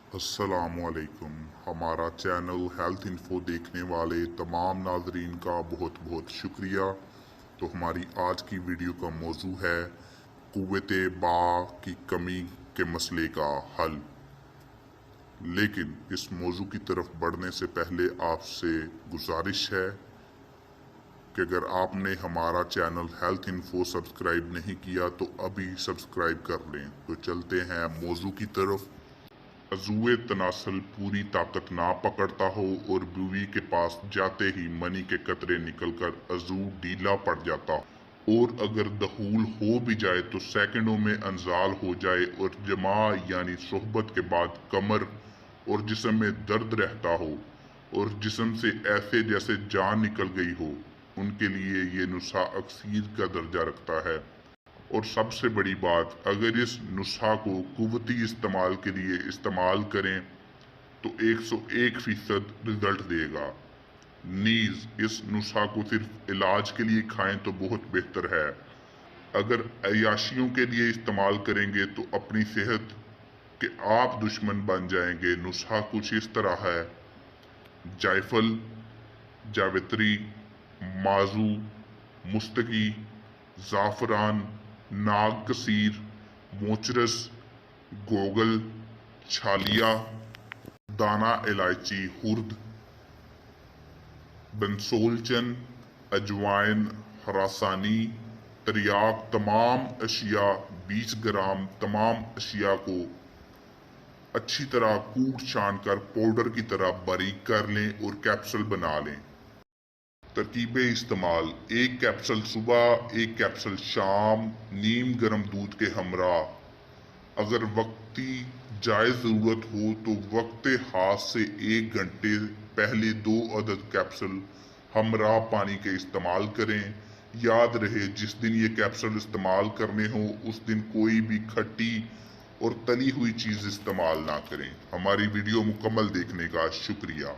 अस्सलामुअलैकुम। हमारा channel health info देखने वाले तमाम नाजरीन का बहुत बहुत शुक्रिया। तो हमारी आज की वीडियो का मौजू है कुव्वते बा की कमी के मसले का हल। लेकिन इस मौजू की तरफ बढ़ने से पहले आपसे गुजारिश है कि अगर आपने हमारा चैनल हेल्थ इन्फो सब्सक्राइब नहीं किया तो अभी सब्सक्राइब कर लें। तो चलते हैं मौजू की तरफ। अज़ूए तनासल पूरी ताकत ना पकड़ता हो और बीवी के पास जाते ही मनी के कतरे निकलकर अज़ू ढीला पड़ जाता और अगर दखूल हो भी जाए तो सेकंडों में अंजाल हो जाए और जमा यानी सोहबत के बाद कमर और जिस्म में दर्द रहता हो और जिस्म से ऐसे जैसे जान निकल गई हो, उनके लिए ये नुस्खा अक्सीर का दर्जा रखता है। और सबसे बड़ी बात, अगर इस नुस्खा को कुव्वती इस्तेमाल के लिए इस्तेमाल करें तो 101% रिजल्ट देगा। नीज इस नुस्खा को सिर्फ इलाज के लिए खाएं तो बहुत बेहतर है। अगर अयाशियों के लिए इस्तेमाल करेंगे तो अपनी सेहत के आप दुश्मन बन जाएंगे। नुस्खा कुछ इस तरह है: जायफल, जावित्री, माजू, मुस्तकी, ज़ाफ़रान, नाग कसीर, मोचरस, गोगल, छालिया, दाना इलायची, हुर्द, बंसोलचन, अजवाइन, हरासानी, तरियाक, तमाम अशिया 20 ग्राम तमाम अशिया को अच्छी तरह कूट छान कर पाउडर की तरह बारीक कर लें और कैप्सूल बना लें। तरकीबें इस्तेमाल: 1 कैप्सूल सुबह, 1 कैप्सूल शाम, नीम गर्म दूध के हमरा। अगर वक्ती जायज जरूरत हो तो वक्ते हाथ से 1 घंटे पहले 2 अदद कैप्सूल हमरा पानी के इस्तेमाल करें। याद रहे, जिस दिन ये कैप्सूल इस्तेमाल करने हो उस दिन कोई भी खट्टी और तली हुई चीज इस्तेमाल ना करें। हमारी वीडियो मुकम्मल देखने का शुक्रिया।